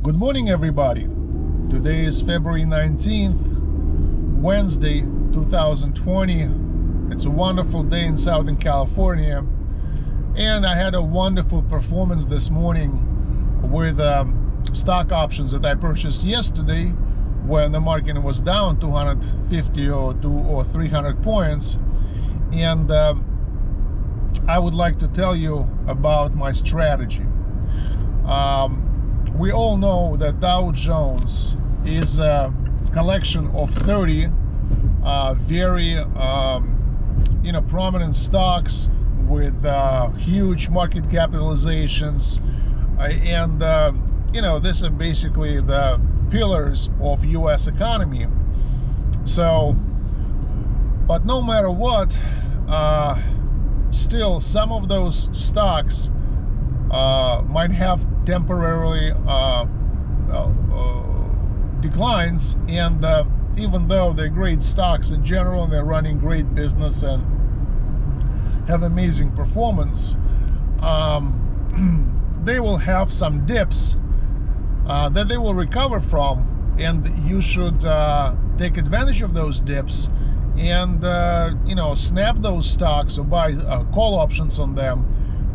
Good morning, everybody. Today is February 19th, Wednesday, 2020. It's a wonderful day in Southern California, and I had a wonderful performance this morning with stock options that I purchased yesterday when the market was down 250 or 300 points. And I would like to tell you about my strategy. We all know that Dow Jones is a collection of 30 very prominent stocks with huge market capitalizations, and this are basically the pillars of U.S. economy. So, but no matter what, still some of those stocks might have temporarily declines, and even though they're great stocks in general and they're running great business and have amazing performance, they will have some dips that they will recover from, and you should take advantage of those dips and snap those stocks or buy call options on them,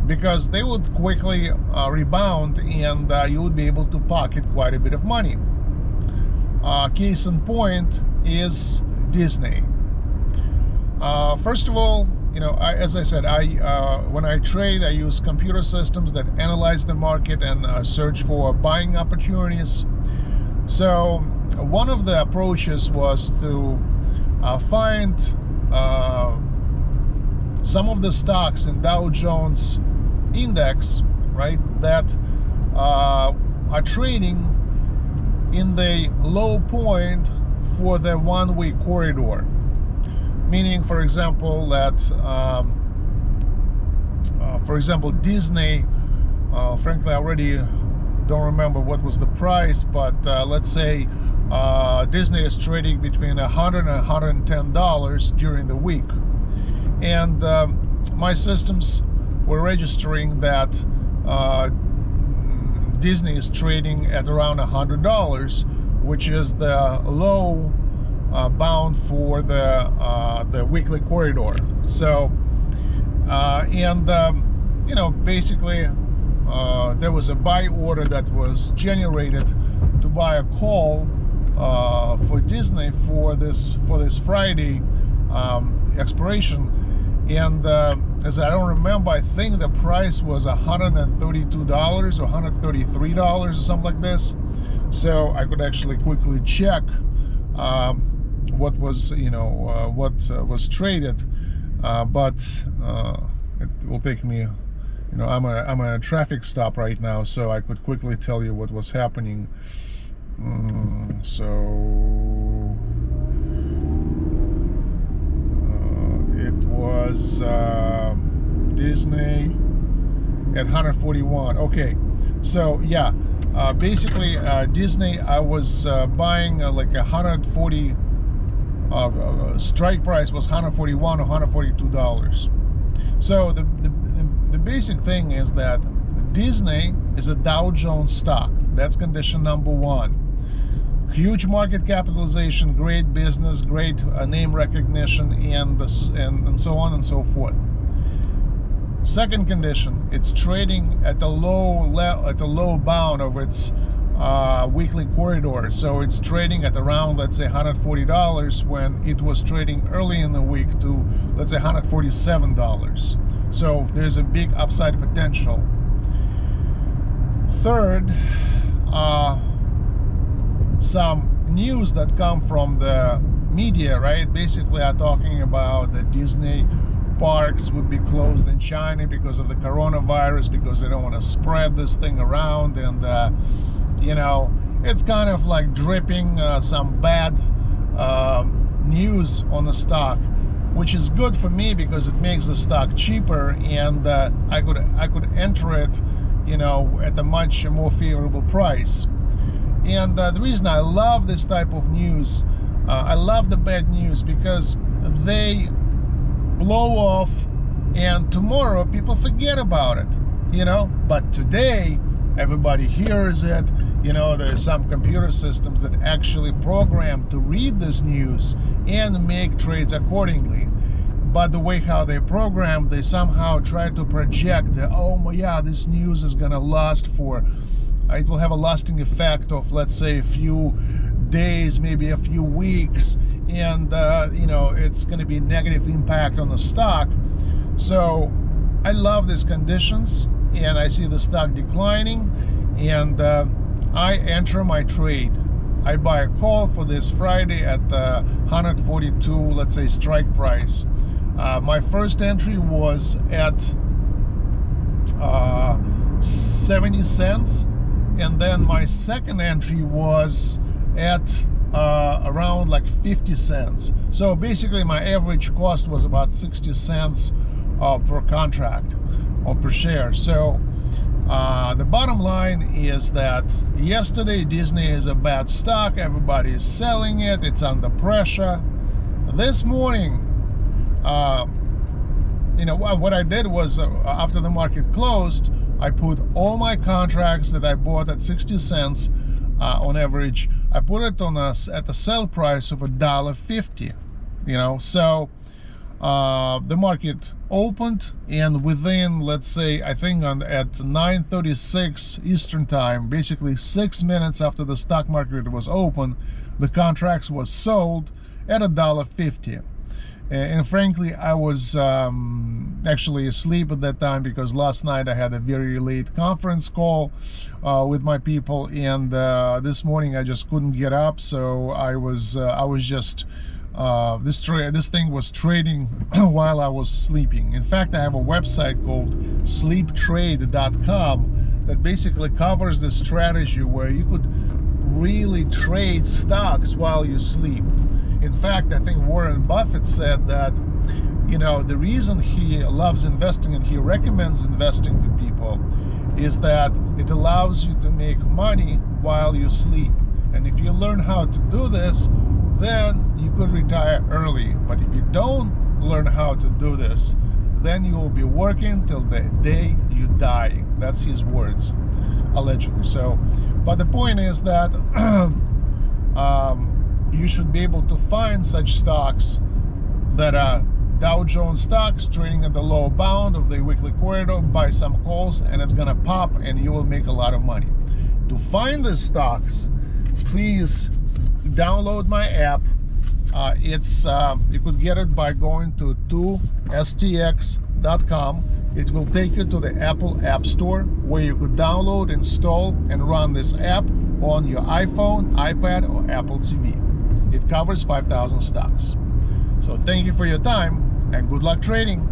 because they would quickly rebound, and you would be able to pocket quite a bit of money. Case in point is Disney. First of all, as I said, when I trade, I use computer systems that analyze the market and search for buying opportunities. So one of the approaches was to find some of the stocks in Dow Jones index, right, that are trading in the low point for the 1 week corridor. Meaning, for example, that Disney, frankly I already don't remember what was the price, but let's say Disney is trading between $100 and $110 during the week, and my systems were registering that Disney is trading at around $100, which is the low bound for the weekly corridor. So basically there was a buy order that was generated to buy a call for Disney for this Friday expiration, and as I don't remember, I think the price was $132 or $133 or something like this. So I could actually quickly check what was was traded, but it will take me, I'm at a traffic stop right now, so I could quickly tell you what was happening. It was Disney at 141. Okay, so yeah, basically Disney, I was buying like 140. Strike price was $141 or $142. So the basic thing is that Disney is a Dow Jones stock. That's condition number one. Huge market capitalization, great business, great name recognition, and so on and so forth. Second condition, it's trading at the low bound of its weekly corridor. So it's trading at around, let's say, $140 when it was trading early in the week to, let's say, $147. So there's a big upside potential. Third, some news that come from the media, right, basically are talking about the Disney parks would be closed in China because of the coronavirus, because they don't want to spread this thing around, and it's kind of like dripping some bad news on the stock, which is good for me because it makes the stock cheaper, and I could enter it at a much more favorable price. And the reason I love this type of news, I love the bad news, because they blow off and tomorrow people forget about it, But today everybody hears it. You know, there's some computer systems that actually program to read this news and make trades accordingly. But the way how they program, they somehow try to project that, oh yeah, this news is gonna last for, it will have a lasting effect of, let's say, a few days, maybe a few weeks, and you know, it's gonna be a negative impact on the stock. So I love these conditions, and I see the stock declining, and I enter my trade. I buy a call for this Friday at 142, let's say, strike price. My first entry was at 70 cents, and then my second entry was at around like 50 cents. So basically my average cost was about 60 cents per contract or per share. So the bottom line is that yesterday Disney is a bad stock, everybody is selling it, it's under pressure. This morning, you know, what I did was after the market closed, I put all my contracts that I bought at 60 cents on average, I put it on at the sell price of $1.50. You know, so the market opened, and within, let's say, I think at 9:36 Eastern time, basically 6 minutes after the stock market was open, the contracts was sold at $1.50. And frankly, I was actually asleep at that time, because last night I had a very late conference call with my people, and this morning I just couldn't get up. So I was just this thing was trading while I was sleeping. In fact, I have a website called sleeptrade.com that basically covers the strategy where you could really trade stocks while you sleep. In fact, I think Warren Buffett said that, you know, the reason he loves investing and he recommends investing to people is that it allows you to make money while you sleep. And if you learn how to do this, then you could retire early. But if you don't learn how to do this, then you will be working till the day you die. That's his words, allegedly. So, but the point is that you should be able to find such stocks that are Dow Jones stocks trading at the low bound of the weekly corridor, buy some calls, and it's gonna pop, and you will make a lot of money. To find these stocks, please download my app. You could get it by going to 2stx.com. It will take you to the Apple App Store, where you could download, install, and run this app on your iPhone, iPad, or Apple TV. It covers 5,000 stocks. So thank you for your time, and good luck trading.